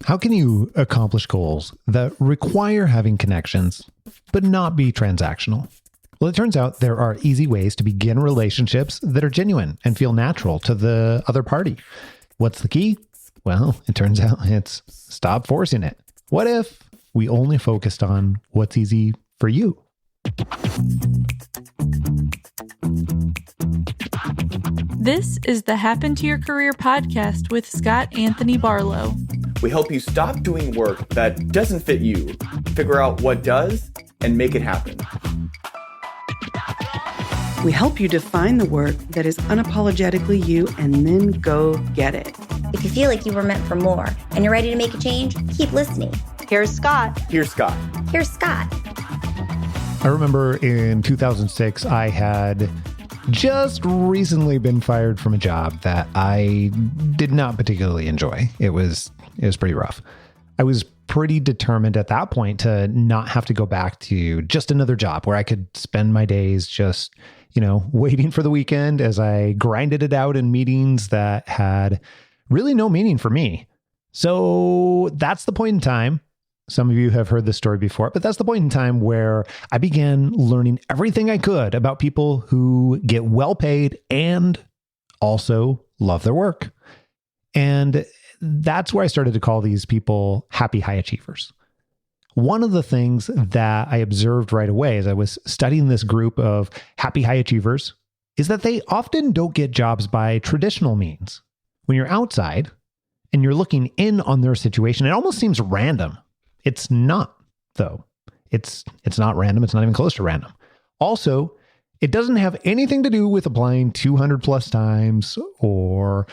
How can you accomplish goals that require having connections, but not be transactional? Well, it turns out there are easy ways to begin relationships that are genuine and feel natural to the other party. What's the key? Well, it turns out it's stop forcing it. What if we only focused on what's easy for you? This is the Happen to Your Career podcast with Scott Anthony Barlow. We help you stop doing work that doesn't fit you, figure out what does, and make it happen. We help you define the work that is unapologetically you and then go get it. If you feel like you were meant for more and you're ready to make a change, keep listening. Here's Scott. Here's Scott. Here's Scott. I remember in 2006, I had just recently been fired from a job that I did not particularly enjoy. It was pretty rough. I was pretty determined at that point to not have to go back to just another job where I could spend my days just, waiting for the weekend as I grinded it out in meetings that had really no meaning for me. So that's the point in time. Some of you have heard this story before, but that's the point in time where I began learning everything I could about people who get well paid and also love their work. And that's where I started to call these people happy high achievers. One of the things that I observed right away as I was studying this group of happy high achievers is that they often don't get jobs by traditional means. When you're outside and you're looking in on their situation, it almost seems random. It's not, though. It's not random. It's not even close to random. Also, it doesn't have anything to do with applying 200 plus times or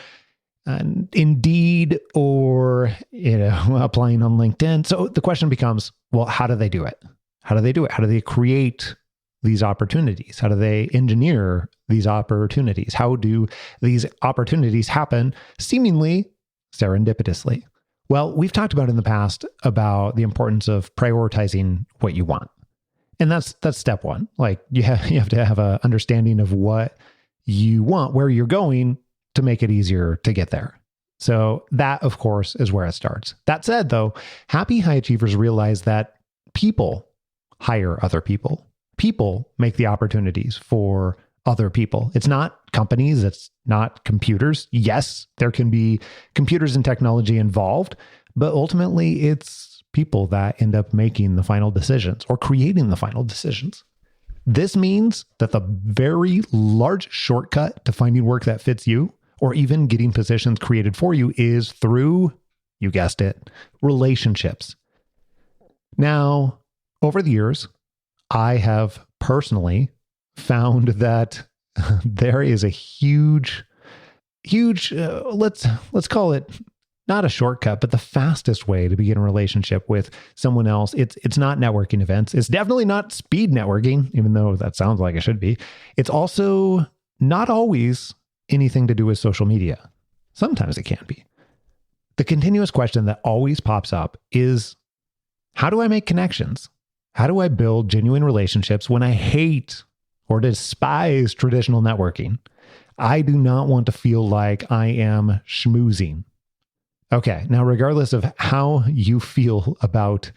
Indeed or, applying on LinkedIn. So the question becomes, well, how do they do it? How do they do it? How do they create these opportunities? How do they engineer these opportunities? How do these opportunities happen seemingly serendipitously? Well, we've talked about in the past about the importance of prioritizing what you want. And that's step one. Like you have to have an understanding of what you want, where you're going to make it easier to get there. So that, of course, is where it starts. That said, though, happy high achievers realize that people hire other people. People make the opportunities for other people. It's not companies. It's not computers. Yes, there can be computers and technology involved, but ultimately it's people that end up making the final decisions or creating the final decisions. This means that the very large shortcut to finding work that fits you or even getting positions created for you is through, you guessed it, relationships. Now, over the years, I have personally found that there is a huge, let's call it not a shortcut, but the fastest way to begin a relationship with someone else. It's not networking events. It's definitely not speed networking, even though that sounds like it should be. It's also not always anything to do with social media. Sometimes it can be. The continuous question that always pops up is, how do I make connections? How do I build genuine relationships when I hate or despise traditional networking? I do not want to feel like I am schmoozing. Okay, now regardless of how you feel about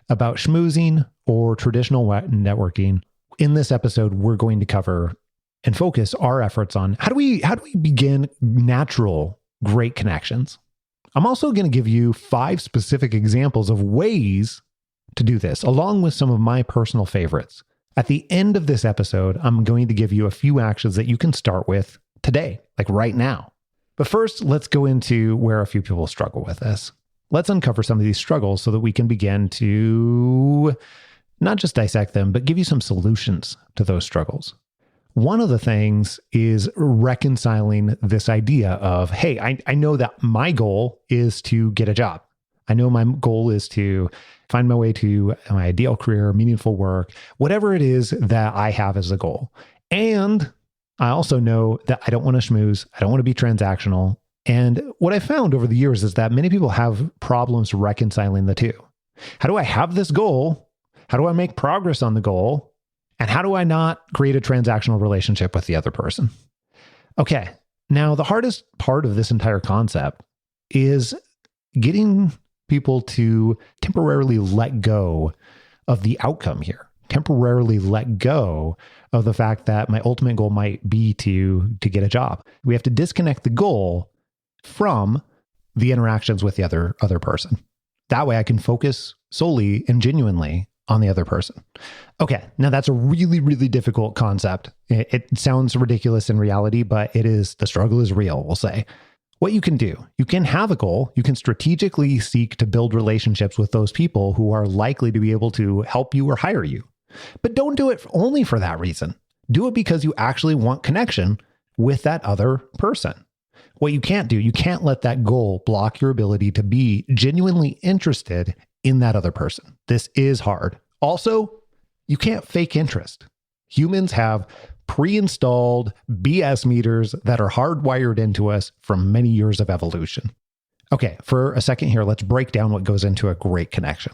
schmoozing or traditional networking, in this episode, we're going to cover and focus our efforts on how do we begin natural, great connections. I'm also going to give you 5 specific examples of ways to do this, along with some of my personal favorites. At the end of this episode, I'm going to give you a few actions that you can start with today, like right now. But first, let's go into where a few people struggle with this. Let's uncover some of these struggles so that we can begin to not just dissect them, but give you some solutions to those struggles. One of the things is reconciling this idea of, hey, I know that my goal is to get a job. I know my goal is to find my way to my ideal career, meaningful work, whatever it is that I have as a goal. And I also know that I don't want to schmooze. I don't want to be transactional. And what I found over the years is that many people have problems reconciling the two. How do I have this goal? How do I make progress on the goal? And how do I not create a transactional relationship with the other person? Okay, now the hardest part of this entire concept is getting people to temporarily let go of the outcome here, temporarily let go of the fact that my ultimate goal might be to get a job. We have to disconnect the goal from the interactions with the other person. That way I can focus solely and genuinely on the other person. Okay, now that's a really, really difficult concept. It sounds ridiculous in reality, but the struggle is real, we'll say. What you can do, you can have a goal. You can strategically seek to build relationships with those people who are likely to be able to help you or hire you. But don't do it only for that reason. Do it because you actually want connection with that other person. What you can't do, you can't let that goal block your ability to be genuinely interested in that other person. This is hard. Also, you can't fake interest. Humans have pre-installed BS meters that are hardwired into us from many years of evolution. Okay, for a second here, let's break down what goes into a great connection.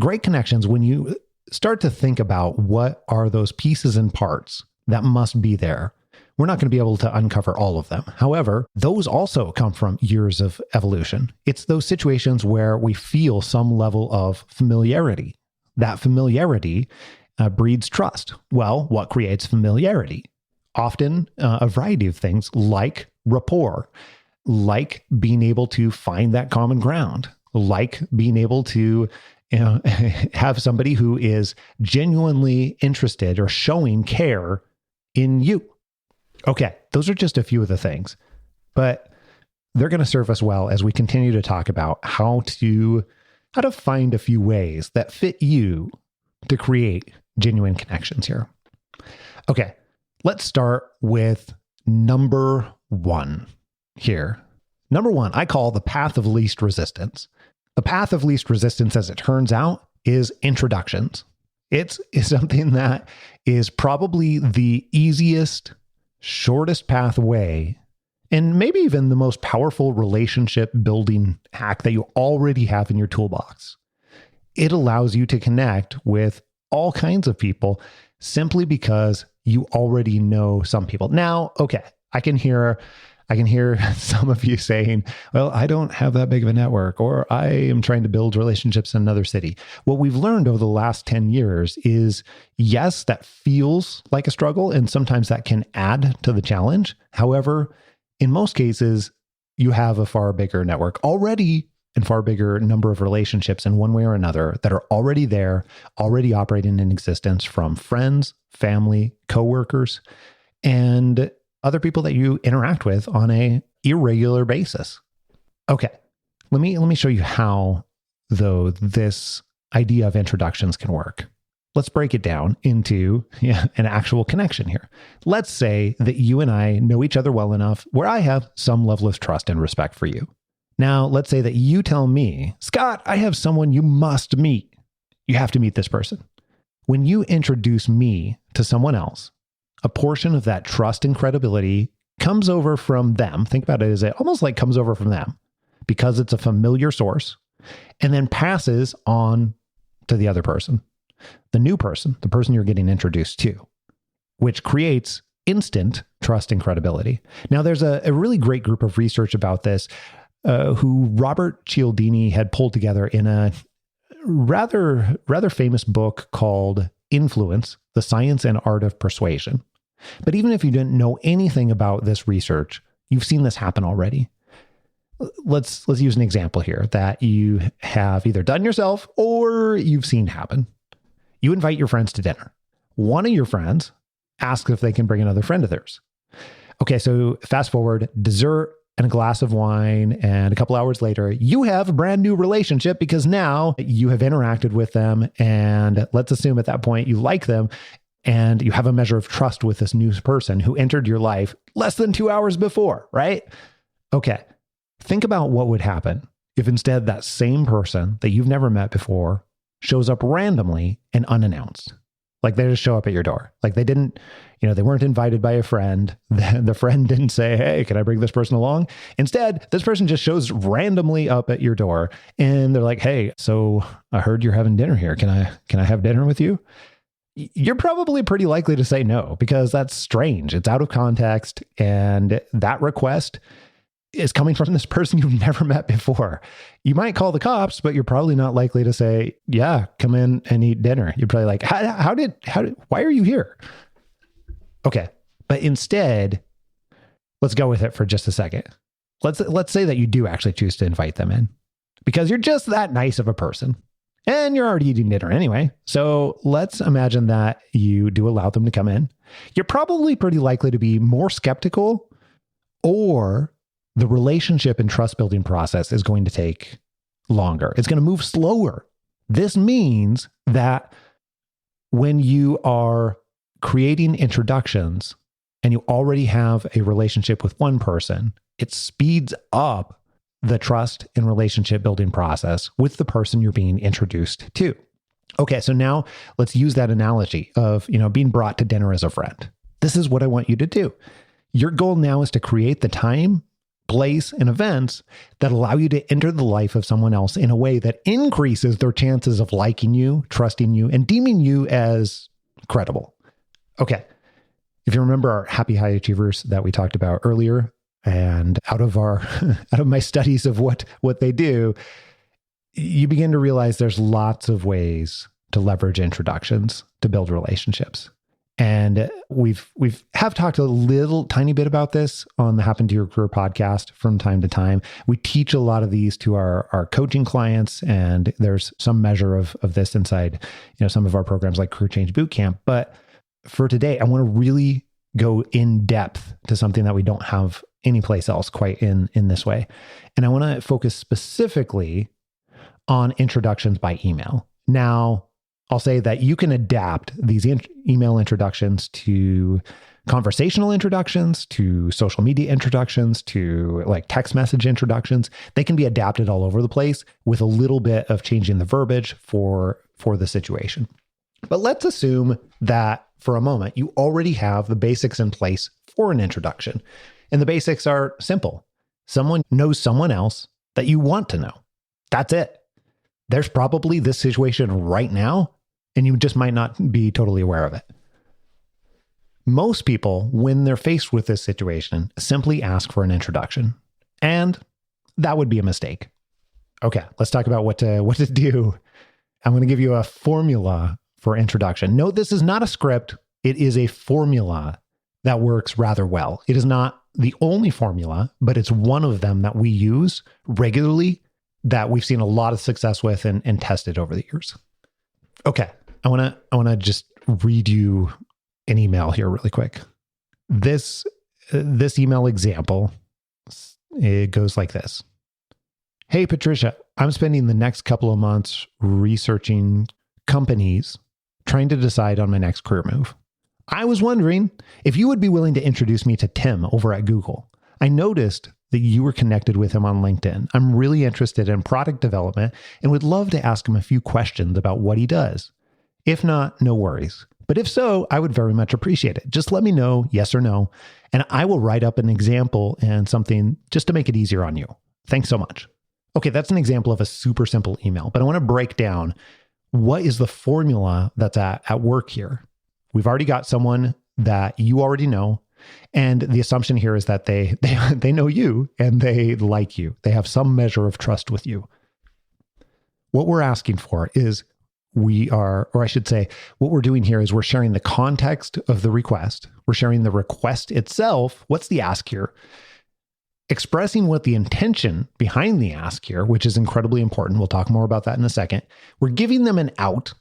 Great connections, when you start to think about what are those pieces and parts that must be there, we're not going to be able to uncover all of them. However, those also come from years of evolution. It's those situations where we feel some level of familiarity. That familiarity breeds trust. Well, what creates familiarity? Often a variety of things like rapport, like being able to find that common ground, like being able to have somebody who is genuinely interested or showing care in you. Okay, those are just a few of the things, but they're going to serve us well as we continue to talk about how to find a few ways that fit you to create genuine connections here. Okay, let's start with number one here. Number one, I call the path of least resistance. The path of least resistance, as it turns out, is introductions. It's something that is probably the easiest, shortest pathway, and maybe even the most powerful relationship building hack that you already have in your toolbox. It allows you to connect with all kinds of people simply because you already know some people. Now, okay, I can hear some of you saying, well, I don't have that big of a network, or I am trying to build relationships in another city. What we've learned over the last 10 years is, yes, that feels like a struggle, and sometimes that can add to the challenge. However, in most cases, you have a far bigger network already and far bigger number of relationships in one way or another that are already there, already operating in existence, from friends, family, coworkers, and other people that you interact with on a irregular basis. Okay, let me show you how, though, this idea of introductions can work. Let's break it down into an actual connection here. Let's say that you and I know each other well enough where I have some level of trust and respect for you. Now, let's say that you tell me, Scott, I have someone you must meet. You have to meet this person. When you introduce me to someone else, a portion of that trust and credibility comes over from them. Think about it as almost like comes over from them because it's a familiar source, and then passes on to the other person, the new person, the person you're getting introduced to, which creates instant trust and credibility. Now, there's a really great group of research about this who Robert Cialdini had pulled together in a rather famous book called Influence, The Science and Art of Persuasion. But even if you didn't know anything about this research, you've seen this happen already. Let's use an example here that you have either done yourself or you've seen happen. You invite your friends to dinner. One of your friends asks if they can bring another friend of theirs. Okay, so fast forward, dessert and a glass of wine, and a couple hours later, you have a brand new relationship because now you have interacted with them, and let's assume at that point you like them, and you have a measure of trust with this new person who entered your life less than 2 hours before, right? Okay, think about what would happen if instead that same person that you've never met before shows up randomly and unannounced. Like they just show up at your door. Like they didn't, they weren't invited by a friend. The friend didn't say, hey, can I bring this person along? Instead, this person just shows randomly up at your door and they're like, hey, so I heard you're having dinner here. Can I have dinner with you? You're probably pretty likely to say no, because that's strange. It's out of context. And that request is coming from this person you've never met before. You might call the cops, but you're probably not likely to say, yeah, come in and eat dinner. You're probably like, why are you here? Okay. But instead, let's go with it for just a second. Let's say that you do actually choose to invite them in because you're just that nice of a person and you're already eating dinner anyway. So let's imagine that you do allow them to come in. You're probably pretty likely to be more skeptical, or the relationship and trust building process is going to take longer. It's going to move slower. This means that when you are creating introductions and you already have a relationship with one person, it speeds up the trust and relationship building process with the person you're being introduced to. Okay, so now let's use that analogy of, being brought to dinner as a friend. This is what I want you to do. Your goal now is to create the time, place, and events that allow you to enter the life of someone else in a way that increases their chances of liking you, trusting you, and deeming you as credible. Okay. If you remember our happy high achievers that we talked about earlier, and out of my studies of what they do, you begin to realize there's lots of ways to leverage introductions to build relationships. And we've talked a little tiny bit about this on the Happen to Your Career podcast from time to time. We teach a lot of these to our coaching clients, and there's some measure of this inside, some of our programs like Career Change Bootcamp. But for today, I want to really go in depth to something that we don't have anyplace else quite in this way. And I want to focus specifically on introductions by email. Now, I'll say that you can adapt these email introductions to conversational introductions, to social media introductions, to like text message introductions. They can be adapted all over the place with a little bit of changing the verbiage for the situation. But let's assume that for a moment, you already have the basics in place for an introduction. And the basics are simple. Someone knows someone else that you want to know. That's it. There's probably this situation right now, and you just might not be totally aware of it. Most people, when they're faced with this situation, simply ask for an introduction. And that would be a mistake. Okay, let's talk about what to do. I'm going to give you a formula for introduction. Note, this is not a script. It is a formula that works rather well. It is not the only formula, but it's one of them that we use regularly that we've seen a lot of success with and tested over the years. Okay, I want to just read you an email here really quick. This email example, it goes like this. Hey, Patricia, I'm spending the next couple of months researching companies, trying to decide on my next career move. I was wondering if you would be willing to introduce me to Tim over at Google. I noticed that you were connected with him on LinkedIn. I'm really interested in product development and would love to ask him a few questions about what he does. If not, no worries. But if so, I would very much appreciate it. Just let me know, yes or no, and I will write up an example and something just to make it easier on you. Thanks so much. Okay, that's an example of a super simple email, but I want to break down what is the formula that's at work here. We've already got someone that you already know. And the assumption here is that they know you and they like you. They have some measure of trust with you. What we're asking for is what we're doing here is we're sharing the context of the request. We're sharing the request itself. What's the ask here? Expressing what the intention behind the ask here, which is incredibly important. We'll talk more about that in a second. We're giving them an out.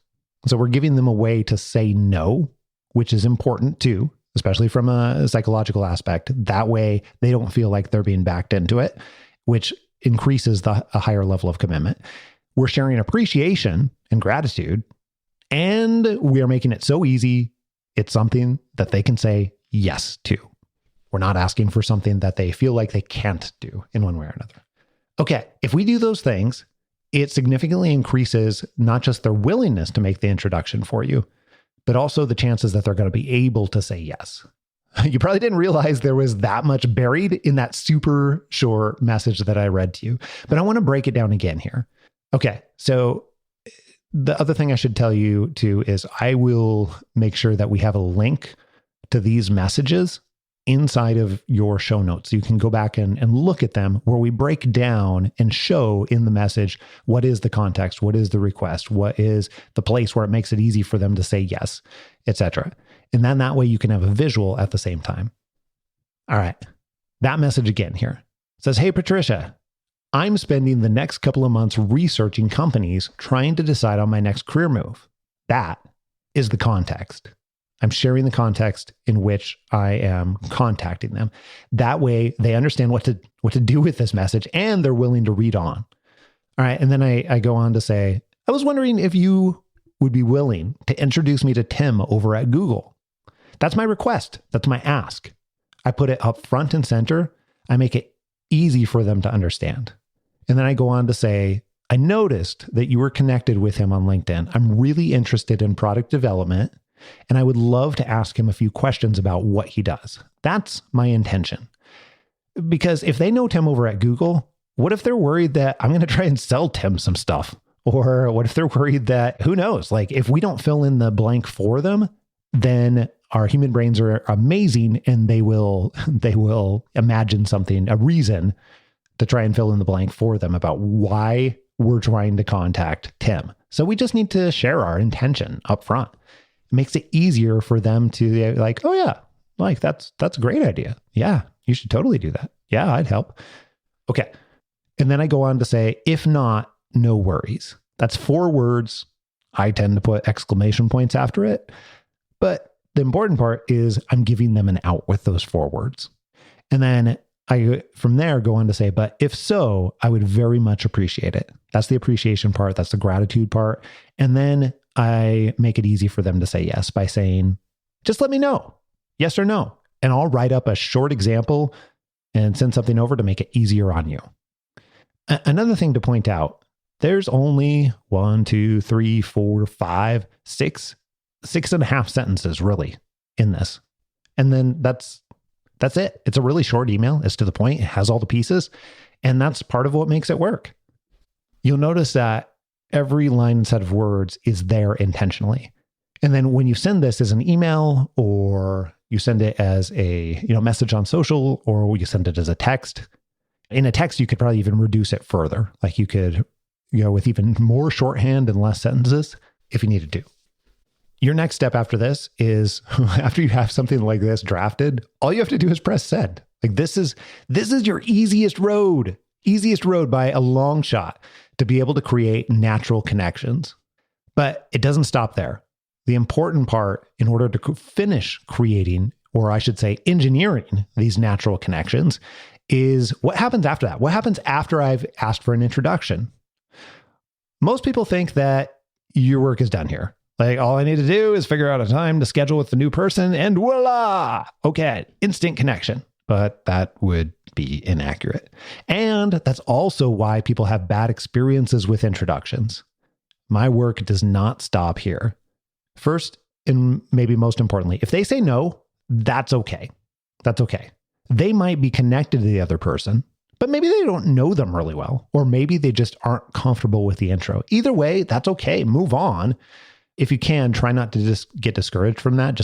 So we're giving them a way to say no, which is important too, especially from a psychological aspect. That way they don't feel like they're being backed into it, which increases a higher level of commitment. We're sharing appreciation and gratitude, and we are making it so easy. It's something that they can say yes to. We're not asking for something that they feel like they can't do in one way or another. Okay, if we do those things, it significantly increases not just their willingness to make the introduction for you, but also the chances that they're going to be able to say yes. You probably didn't realize there was that much buried in that super short message that I read to you, but I want to break it down again here. Okay, so the other thing I should tell you too is I will make sure that we have a link to these messages inside of your show notes. You can go back and look at them, where we break down and show in the message what is the context, what is the request, what is the place where it makes it easy for them to say yes, etc. And then that way you can have a visual at the same time. All right, that message again here. It says, "Hey, Patricia, I'm spending the next couple of months researching companies, trying to decide on my next career move." That is the context. I'm sharing the context in which I am contacting them. That way they understand what to do with this message, and they're willing to read on. All right. And then I go on to say, "I was wondering if you would be willing to introduce me to Tim over at Google." That's my request. That's my ask. I put it up front and center. I make it easy for them to understand. And then I go on to say, "I noticed that you were connected with him on LinkedIn. I'm really interested in product development, and I would love to ask him a few questions about what he does." That's my intention. Because if they know Tim over at Google, what if they're worried that I'm going to try and sell Tim some stuff? Or what if they're worried that, who knows, like if we don't fill in the blank for them, then our human brains are amazing and they will imagine something, a reason to try and fill in the blank for them about why we're trying to contact Tim. So we just need to share our intention up front. It makes it easier for them to like, "Oh yeah, like that's a great idea. Yeah, you should totally do that. Yeah, I'd help." Okay. And then I go on to say, "If not, no worries." That's 4 words. I tend to put exclamation points after it. But the important part is I'm giving them an out with those 4 words. And then I, from there, go on to say, "But if so, I would very much appreciate it." That's the appreciation part. That's the gratitude part. And then I make it easy for them to say yes by saying, "Just let me know, yes or no." And I'll write up a short example and send something over to make it easier on you. Another thing to point out, there's only 1, 2, 3, 4, 5, 6 and a half sentences really in this. And then that's it. It's a really short email. It's to the point. It has all the pieces. And that's part of what makes it work. You'll notice that every line and set of words is there intentionally. And then when you send this as an email, or you send it as a message on social, or you send it as a text, in a text, you could probably even reduce it further. Like you could, with even more shorthand and less sentences if you needed to. Your next step after this is, after you have something like this drafted, all you have to do is press send. Like this is your easiest road by a long shot to be able to create natural connections. But it doesn't stop there. The important part, in order to finish creating, or I should say engineering these natural connections, is what happens after that. What happens after I've asked for an introduction? Most people think that your work is done here. Like, all I need to do is figure out a time to schedule with the new person and voila! Okay, instant connection. But that would be inaccurate. And that's also why people have bad experiences with introductions. My work does not stop here. First, and maybe most importantly, if they say no, that's okay. That's okay. They might be connected to the other person, but maybe they don't know them really well, or maybe they just aren't comfortable with the intro. Either way, that's okay. Move on. If you can, try not to just get discouraged from that.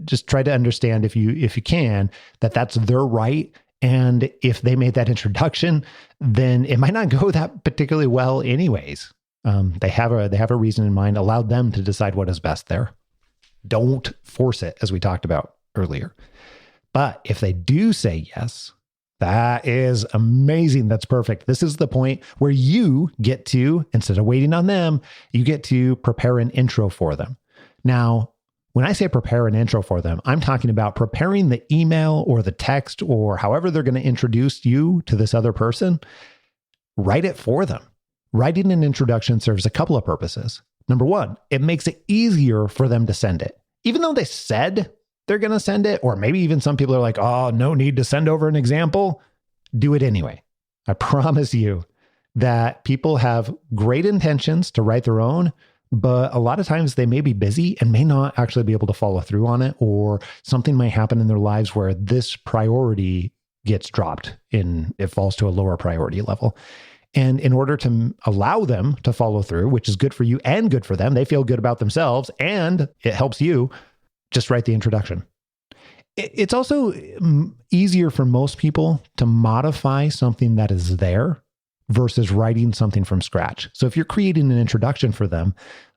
Just try to understand, if you can, that that's their right. And if they made that introduction, then it might not go that particularly well anyways. They have a reason in mind. Allow them to decide what is best there. Don't force it, as we talked about earlier. But if they do say yes, that is amazing. That's perfect. This is the point where you get to, instead of waiting on them, you get to prepare an intro for them. Now, when I say prepare an intro for them, I'm talking about preparing the email or the text or however they're going to introduce you to this other person. Write it for them. Writing an introduction serves a couple of purposes. Number one, it makes it easier for them to send it. Even though they said they're going to send it, or maybe even some people are like, "Oh, no need to send over an example." Do it anyway. I promise you that people have great intentions to write their own, but a lot of times they may be busy and may not actually be able to follow through on it, or something might happen in their lives where this priority gets dropped it falls to a lower priority level. And in order to allow them to follow through, which is good for you and good for them, they feel good about themselves and it helps you, just write the introduction. It's also easier for most people to modify something that is there versus writing something from scratch. So if you're creating an introduction for them,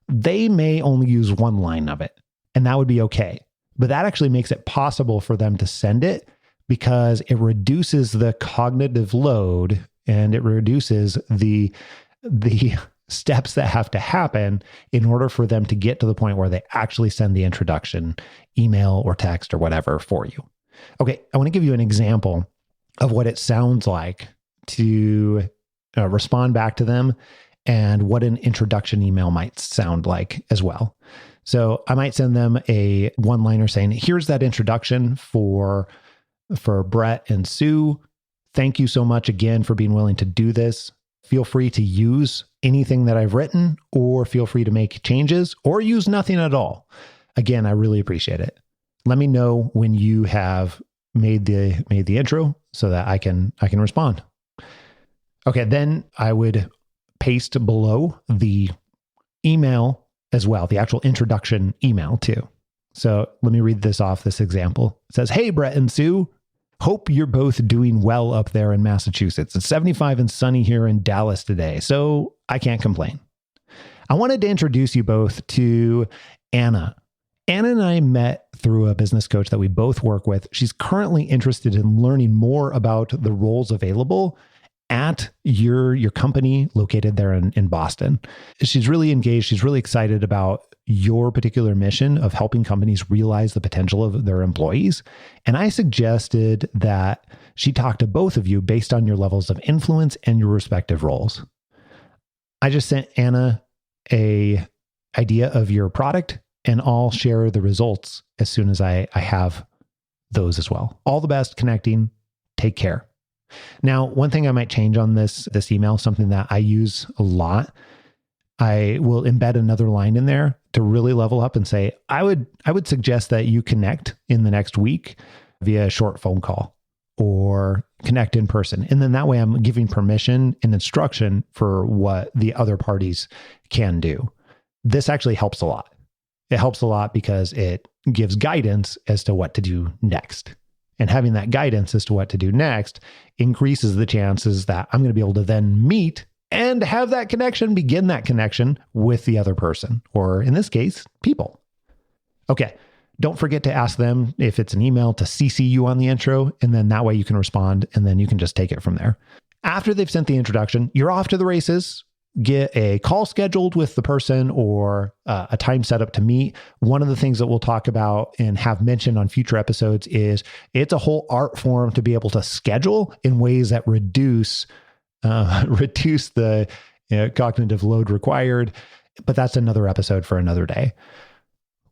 they may only use one line of it, and that would be okay. But that actually makes it possible for them to send it because it reduces the cognitive load and it reduces the steps that have to happen in order for them to get to the point where they actually send the introduction, email or text or whatever for you. Okay, I want to give you an example of what it sounds like to respond back to them and what an introduction email might sound like as well. So I might send them a one-liner saying, here's that introduction for Brett and Sue. Thank you so much again for being willing to do this. Feel free to use anything that I've written, or feel free to make changes, or use nothing at all. Again, I really appreciate it. Let me know when you have made the intro so that I can respond. Okay, then I would paste below the email as well, the actual introduction email too. So let me read this off, this example. It says, hey, Brett and Sue. Hope you're both doing well up there in Massachusetts. It's 75 and sunny here in Dallas today, so I can't complain. I wanted to introduce you both to Anna. Anna and I met through a business coach that we both work with. She's currently interested in learning more about the roles available at your company located there in Boston. She's really engaged. She's really excited about your particular mission of helping companies realize the potential of their employees. And I suggested that she talk to both of you based on your levels of influence and your respective roles. I just sent Anna a idea of your product, and I'll share the results as soon as I have those as well. All the best connecting. Take care. Now, one thing I might change on this email, something that I use a lot, I will embed another line in there to really level up and say, I would suggest that you connect in the next week via a short phone call or connect in person. And then that way I'm giving permission and instruction for what the other parties can do. This actually helps a lot. It helps a lot because it gives guidance as to what to do next. And having that guidance as to what to do next increases the chances that I'm going to be able to then meet and have that connection, begin that connection with the other person, or in this case, people. Okay, don't forget to ask them if it's an email to CC you on the intro, and then that way you can respond, and then you can just take it from there. After they've sent the introduction, you're off to the races. Get a call scheduled with the person or a time set up to meet. One of the things that we'll talk about and have mentioned on future episodes is it's a whole art form to be able to schedule in ways that reduce the cognitive load required. But that's another episode for another day.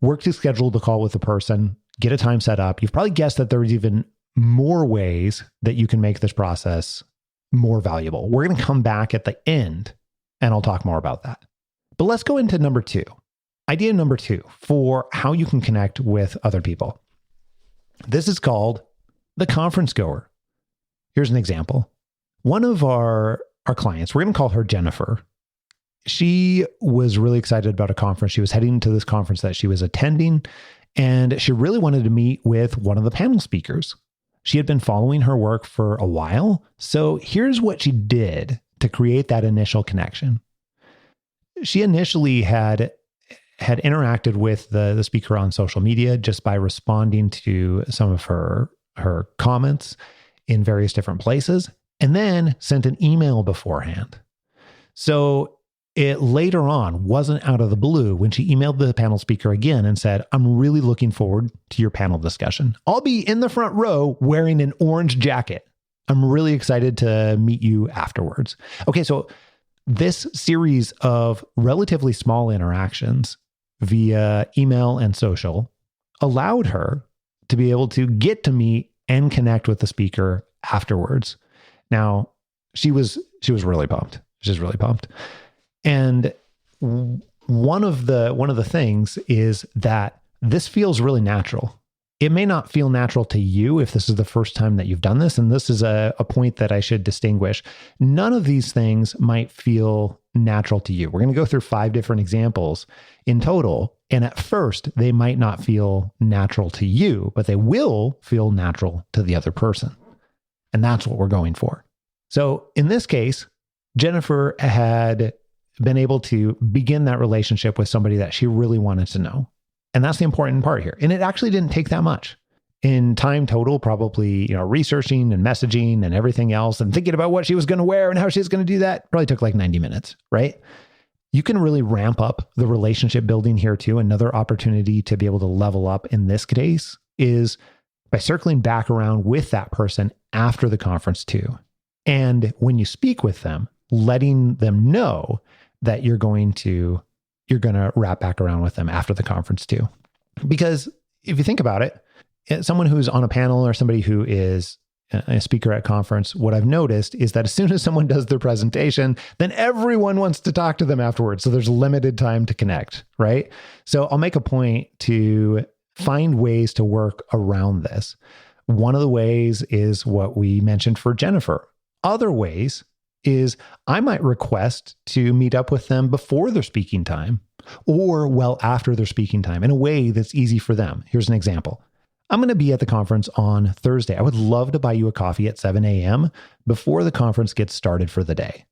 Work to schedule the call with the person, get a time set up. You've probably guessed that there's even more ways that you can make this process more valuable. We're going to come back at the end and I'll talk more about that. But let's go into number 2. Idea number 2 for how you can connect with other people. This is called the conference goer. Here's an example. One of our clients, we're going to call her Jennifer. She was really excited about a conference. She was heading to this conference that she was attending, and she really wanted to meet with one of the panel speakers. She had been following her work for a while. So here's what she did to create that initial connection. She initially had interacted with the speaker on social media just by responding to some of her comments in various different places, and then sent an email beforehand. So it later on wasn't out of the blue when she emailed the panel speaker again and said, I'm really looking forward to your panel discussion. I'll be in the front row wearing an orange jacket. I'm really excited to meet you afterwards. Okay, so this series of relatively small interactions via email and social allowed her to be able to get to meet and connect with the speaker afterwards. Now, she was really pumped. She's really pumped. And one of the things is that this feels really natural. It may not feel natural to you if this is the first time that you've done this. And this is a point that I should distinguish. None of these things might feel natural to you? We're going to go through 5 different examples in total. And at first, they might not feel natural to you, but they will feel natural to the other person. And that's what we're going for. So in this case, Jennifer had been able to begin that relationship with somebody that she really wanted to know. And that's the important part here. And it actually didn't take that much. In time total, probably, researching and messaging and everything else and thinking about what she was going to wear and how she was going to do that probably took like 90 minutes, right? You can really ramp up the relationship building here too. Another opportunity to be able to level up in this case is by circling back around with that person after the conference too. And when you speak with them, letting them know that you're going to wrap back around with them after the conference too. Because if you think about it, someone who's on a panel or somebody who is a speaker at conference, what I've noticed is that as soon as someone does their presentation, then everyone wants to talk to them afterwards. So there's limited time to connect, right? So I'll make a point to find ways to work around this. One of the ways is what we mentioned for Jennifer. Other ways is I might request to meet up with them before their speaking time or well after their speaking time in a way that's easy for them. Here's an example. I'm going to be at the conference on Thursday. I would love to buy you a coffee at 7 a.m. before the conference gets started for the day.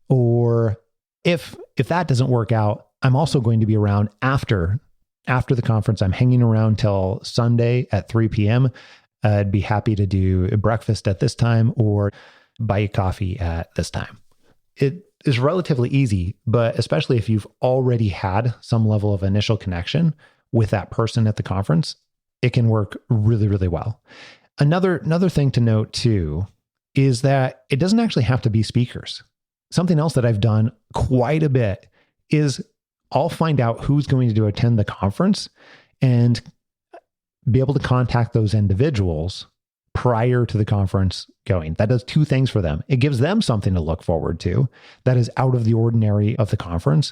Or if that doesn't work out, I'm also going to be around after the conference. I'm hanging around till Sunday at 3 p.m. I'd be happy to do breakfast at this time or buy you coffee at this time. It is relatively easy, but especially if you've already had some level of initial connection with that person at the conference, it can work really, really well. Another thing to note too is that it doesn't actually have to be speakers. Something else that I've done quite a bit is I'll find out who's going to attend the conference and be able to contact those individuals prior to the conference going. That does 2 things for them. It gives them something to look forward to that is out of the ordinary of the conference.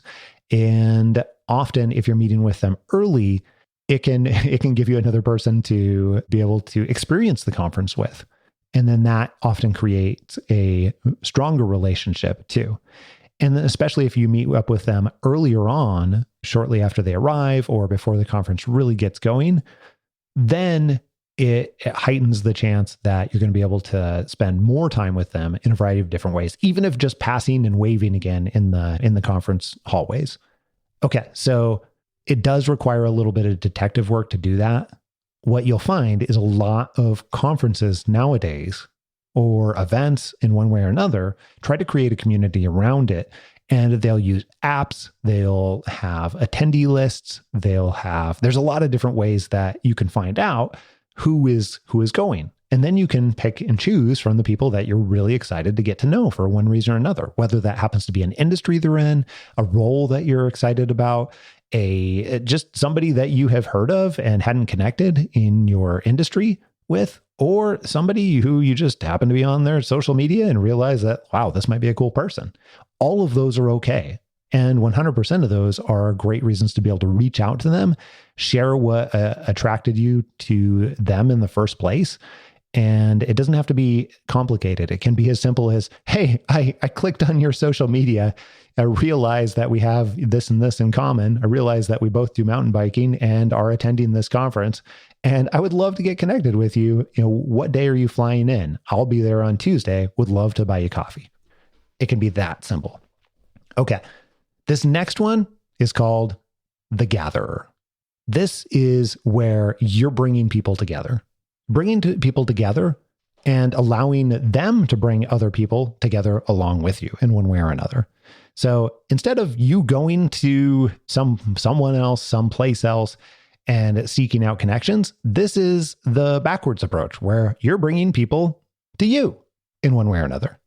And often if you're meeting with them early, it can give you another person to be able to experience the conference with. And then that often creates a stronger relationship too. And then especially if you meet up with them earlier on, shortly after they arrive or before the conference really gets going, then it heightens the chance that you're going to be able to spend more time with them in a variety of different ways, even if just passing and waving again in the conference hallways. Okay, so it does require a little bit of detective work to do that. What you'll find is a lot of conferences nowadays or events in one way or another try to create a community around it. And they'll use apps, they'll have attendee lists, there's a lot of different ways that you can find out who is going. And then you can pick and choose from the people that you're really excited to get to know for one reason or another, whether that happens to be an industry they're in, a role that you're excited about, just somebody that you have heard of and hadn't connected in your industry with, or somebody who you just happen to be on their social media and realize that, wow, this might be a cool person. All of those are okay. And 100% of those are great reasons to be able to reach out to them, share what attracted you to them in the first place. And it doesn't have to be complicated. It can be as simple as, hey, I clicked on your social media. I realized that we have this and this in common. I realized that we both do mountain biking and are attending this conference. And I would love to get connected with you. What day are you flying in? I'll be there on Tuesday. Would love to buy you coffee. It can be that simple. Okay. This next one is called the gatherer. This is where you're bringing people together. Bringing people together and allowing them to bring other people together along with you in one way or another. So instead of you going to someone else, someplace else, and seeking out connections, this is the backwards approach where you're bringing people to you in one way or another.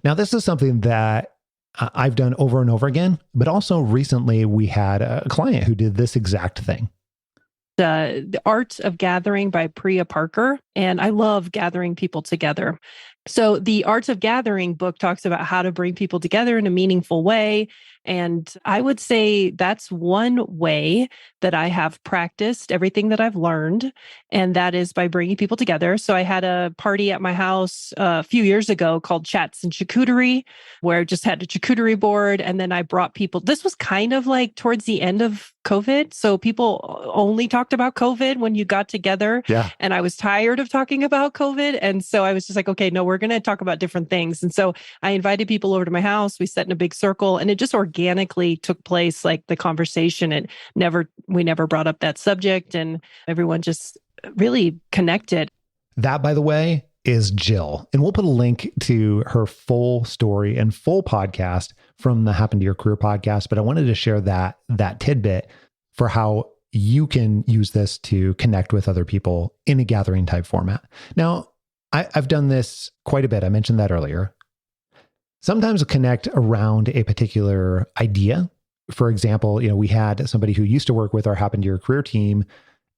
Now, this is something that I've done over and over again, but also recently we had a client who did this exact thing. The Art of Gathering by Priya Parker. And I love gathering people together. So the Art of Gathering book talks about how to bring people together in a meaningful way. And I would say that's one way that I have practiced everything that I've learned. And that is by bringing people together. So I had a party at my house a few years ago called Chats and Charcuterie, where I just had a charcuterie board. And then I brought people. This was kind of like towards the end of COVID. So people only talked about COVID when you got together. Yeah. And I was tired of talking about COVID. And so I was just like, okay, no, we're going to talk about different things. And so I invited people over to my house. We sat in a big circle and it just organically took place, like the conversation. And we never brought up that subject and everyone just really connected. That, by the way, is Jill. And we'll put a link to her full story and full podcast from the Happen to Your Career podcast. But I wanted to share that tidbit for how you can use this to connect with other people in a gathering type format. Now, I've done this quite a bit. I mentioned that earlier. Sometimes connect around a particular idea. For example, we had somebody who used to work with our Happen to Your Career team,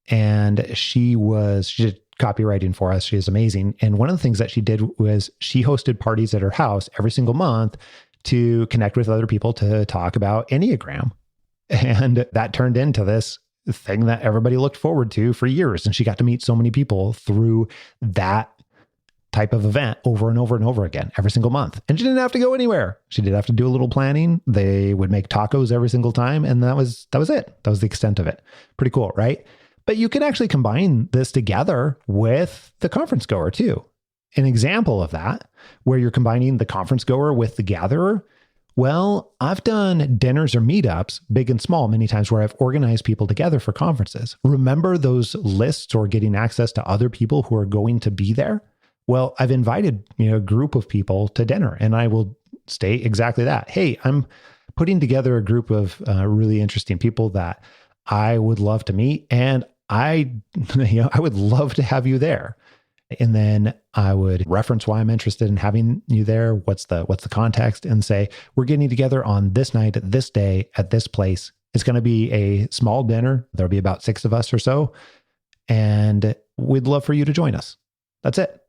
and she did copywriting for us. She is amazing. And one of the things that she did was she hosted parties at her house every single month to connect with other people to talk about Enneagram. And that turned into this thing that everybody looked forward to for years. And she got to meet so many people through that type of event over and over and over again every single month. And she didn't have to go anywhere. She did have to do a little planning. They would make tacos every single time. And that was it. That was the extent of it. Pretty cool, right? But you can actually combine this together with the conference goer too. An example of that, where you're combining the conference goer with the gatherer. Well, I've done dinners or meetups, big and small, many times where I've organized people together for conferences. Remember those lists or getting access to other people who are going to be there? Well, I've invited a group of people to dinner, and I will state exactly that. Hey, I'm putting together a group of really interesting people that I would love to meet, and I would love to have you there. And then I would reference why I'm interested in having you there. What's the context, and say, we're getting together on this night, at this day, at this place. It's going to be a small dinner. There'll be about 6 of us or so. And we'd love for you to join us. That's it.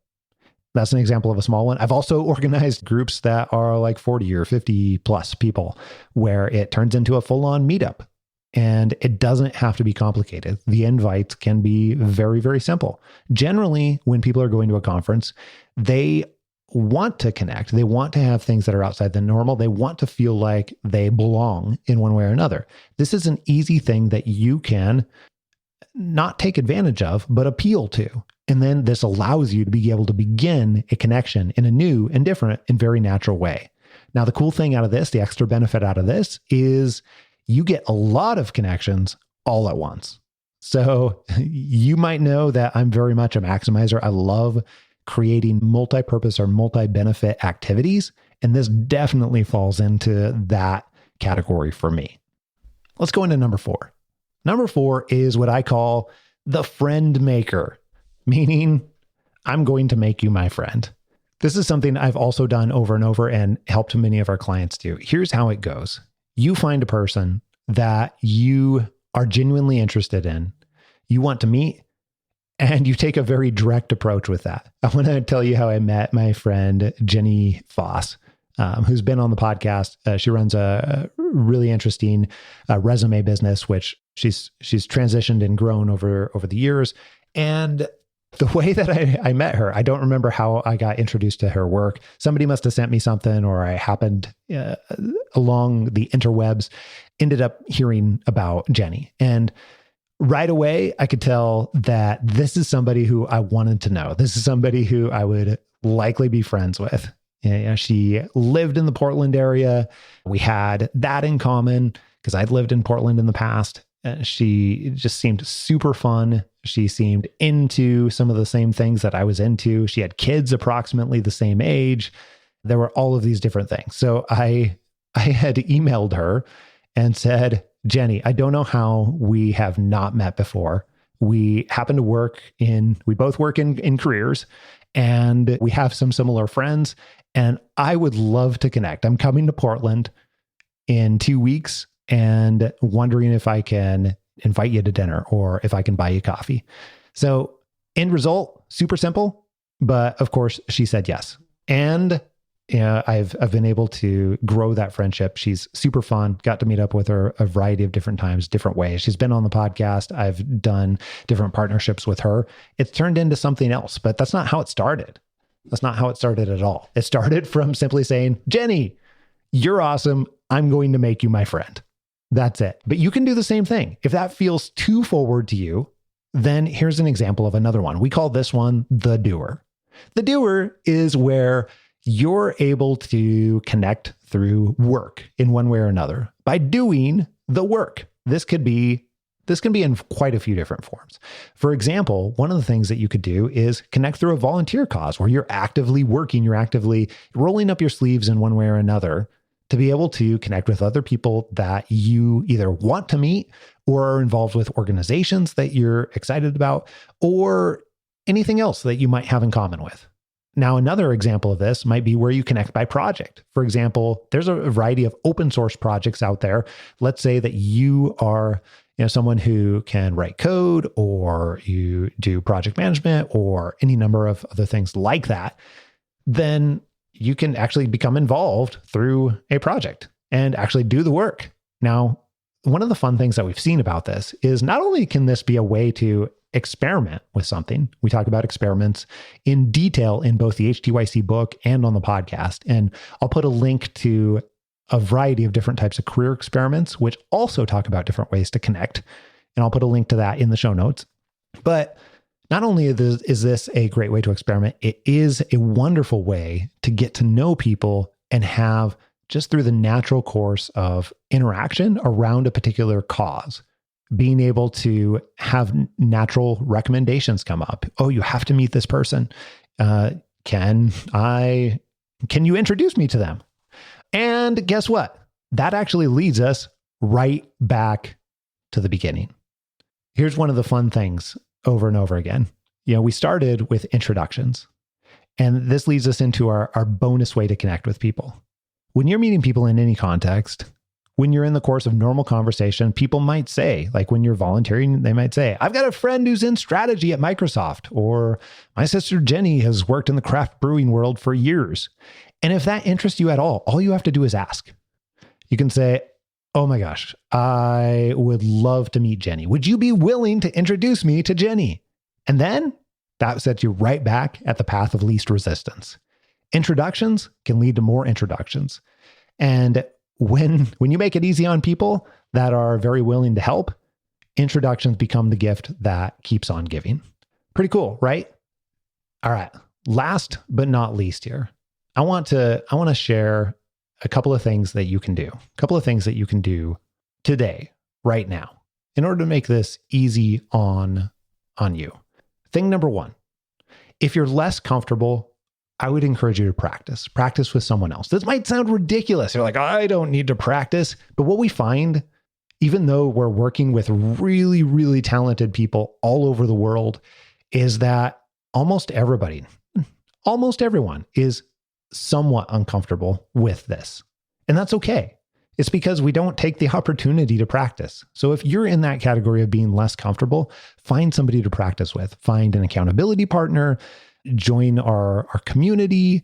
That's an example of a small one. I've also organized groups that are like 40 or 50 plus people, where it turns into a full-on meetup. And it doesn't have to be complicated. The invites can be very, very simple. Generally, when people are going to a conference, they want to connect. They want to have things that are outside the normal. They want to feel like they belong in one way or another. This is an easy thing that you can not take advantage of, but appeal to. And then this allows you to be able to begin a connection in a new and different and very natural way. Now, the cool thing out of this, the extra benefit out of this, is you get a lot of connections all at once. So you might know that I'm very much a maximizer. I love creating multi-purpose or multi-benefit activities. And this definitely falls into that category for me. Let's go into number 4. Number 4 is what I call the friend maker, meaning I'm going to make you my friend. This is something I've also done over and over and helped many of our clients do. Here's how it goes. You find a person that you are genuinely interested in, you want to meet, and you take a very direct approach with that. I want to tell you how I met my friend, Jenny Foss, who's been on the podcast. She runs a really interesting resume business, which she's transitioned and grown over the years. And the way that I met her, I don't remember how I got introduced to her work. Somebody must have sent me something, or I happened along the interwebs, ended up hearing about Jenny. And right away, I could tell that this is somebody who I wanted to know. This is somebody who I would likely be friends with. She lived in the Portland area. We had that in common because I'd lived in Portland in the past. She just seemed super fun. She seemed into some of the same things that I was into. She had kids approximately the same age. There were all of these different things. So I had emailed her and said, Jenny, I don't know how we have not met before. We happen to we both work in careers, and we have some similar friends, and I would love to connect. I'm coming to Portland in 2 weeks and wondering if I can invite you to dinner or if I can buy you coffee. So end result, super simple, but of course she said yes. And I've been able to grow that friendship. She's super fun. Got to meet up with her a variety of different times, different ways. She's been on the podcast. I've done different partnerships with her. It's turned into something else, but that's not how it started. That's not how it started at all. It started from simply saying, Jenny, you're awesome. I'm going to make you my friend. That's it. But you can do the same thing. If that feels too forward to you, then here's an example of another one. We call this one the doer. The doer is where you're able to connect through work in one way or another by doing the work. This can be in quite a few different forms. For example, one of the things that you could do is connect through a volunteer cause where you're actively working, you're actively rolling up your sleeves in one way or another to be able to connect with other people that you either want to meet or are involved with organizations that you're excited about or anything else that you might have in common with. Now, another example of this might be where you connect by project. For example, there's a variety of open source projects out there. Let's say that you are someone who can write code, or you do project management, or any number of other things like that. Then you can actually become involved through a project and actually do the work. Now, one of the fun things that we've seen about this is not only can this be a way to experiment with something. We talk about experiments in detail in both the HTYC book and on the podcast. And I'll put a link to a variety of different types of career experiments, which also talk about different ways to connect. And I'll put a link to that in the show notes. But not only is this a great way to experiment, it is a wonderful way to get to know people and have, just through the natural course of interaction around a particular cause, being able to have natural recommendations come up. Oh, you have to meet this person. Can you introduce me to them? And guess what? That actually leads us right back to the beginning. Here's one of the fun things over and over again. We started with introductions, and this leads us into our bonus way to connect with people. When you're meeting people in any context, when you're in the course of normal conversation, people might say, like when you're volunteering, they might say, I've got a friend who's in strategy at Microsoft, or my sister Jenny has worked in the craft brewing world for years. And if that interests you at all you have to do is ask. You can say, oh my gosh, I would love to meet Jenny. Would you be willing to introduce me to Jenny? And then that sets you right back at the path of least resistance. Introductions can lead to more introductions. And when you make it easy on people that are very willing to help, introductions become the gift that keeps on giving. Pretty cool, right? All right. Last but not least here, I want to share a couple of things that you can do. A couple of things that you can do today, right now, in order to make this easy on you. Thing number one, if you're less comfortable, I would encourage you to practice with someone else. This might sound ridiculous. You're like, I don't need to practice. But what we find, even though we're working with really, really talented people all over the world, is that almost everyone is somewhat uncomfortable with this. And that's okay. It's because we don't take the opportunity to practice. So if you're in that category of being less comfortable, find somebody to practice with. Find an accountability partner, join our community,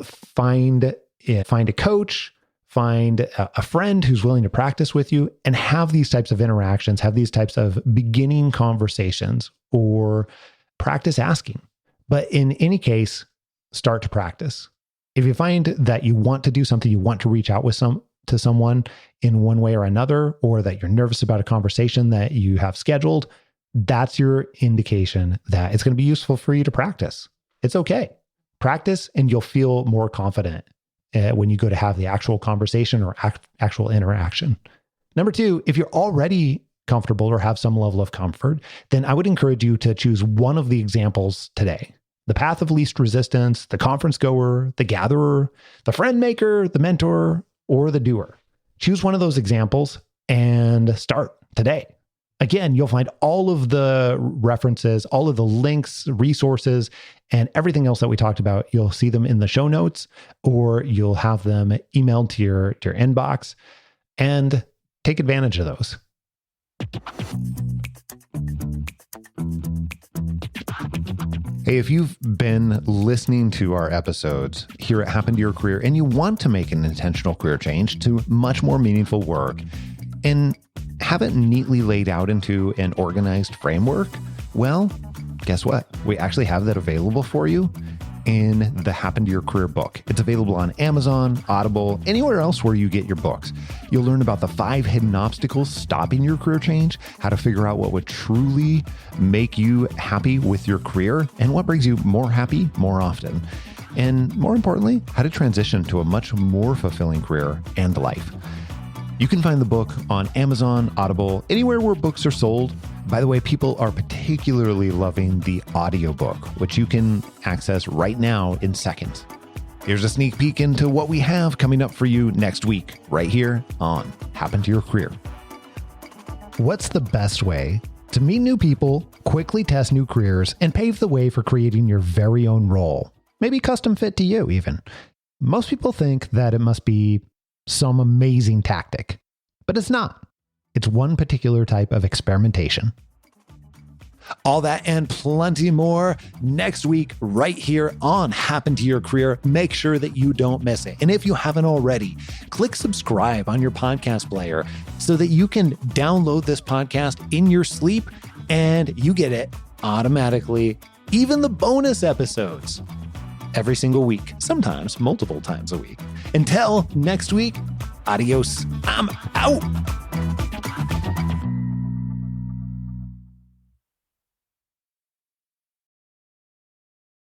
find a coach, find a friend who's willing to practice with you, and have these types of interactions, have these types of beginning conversations, or practice asking. But in any case, start to practice. If you find that you want to do something, you want to reach out to someone in one way or another, or that you're nervous about a conversation that you have scheduled, that's your indication that it's going to be useful for you to practice. It's okay. Practice and you'll feel more confident when you go to have the actual conversation or actual interaction. Number two, if you're already comfortable or have some level of comfort, then I would encourage you to choose one of the examples today. The path of least resistance, the conference goer, the gatherer, the friend maker, the mentor, or the doer. Choose one of those examples and start today. Again, you'll find all of the references, all of the links, resources, and everything else that we talked about. You'll see them in the show notes, or you'll have them emailed to your inbox, and take advantage of those. Hey, if you've been listening to our episodes here at Happen to Your Career and you want to make an intentional career change to much more meaningful work and have it neatly laid out into an organized framework, well, guess what? We actually have that available for you in the Happen to Your Career book. It's available on Amazon, Audible, anywhere else where you get your books. You'll learn about the 5 hidden obstacles stopping your career change, how to figure out what would truly make you happy with your career, and what brings you more happy more often. And more importantly, how to transition to a much more fulfilling career and life. You can find the book on Amazon, Audible, anywhere where books are sold. By the way, people are particularly loving the audiobook, which you can access right now in seconds. Here's a sneak peek into what we have coming up for you next week, right here on Happen to Your Career. What's the best way to meet new people, quickly test new careers, and pave the way for creating your very own role? Maybe custom fit to you, even. Most people think that it must be some amazing tactic, but it's not. It's one particular type of experimentation. All that and plenty more next week right here on Happen to Your Career. Make sure that you don't miss it. And if you haven't already, click subscribe on your podcast player so that you can download this podcast in your sleep and you get it automatically, even the bonus episodes every single week, sometimes multiple times a week. Until next week, adios. I'm out.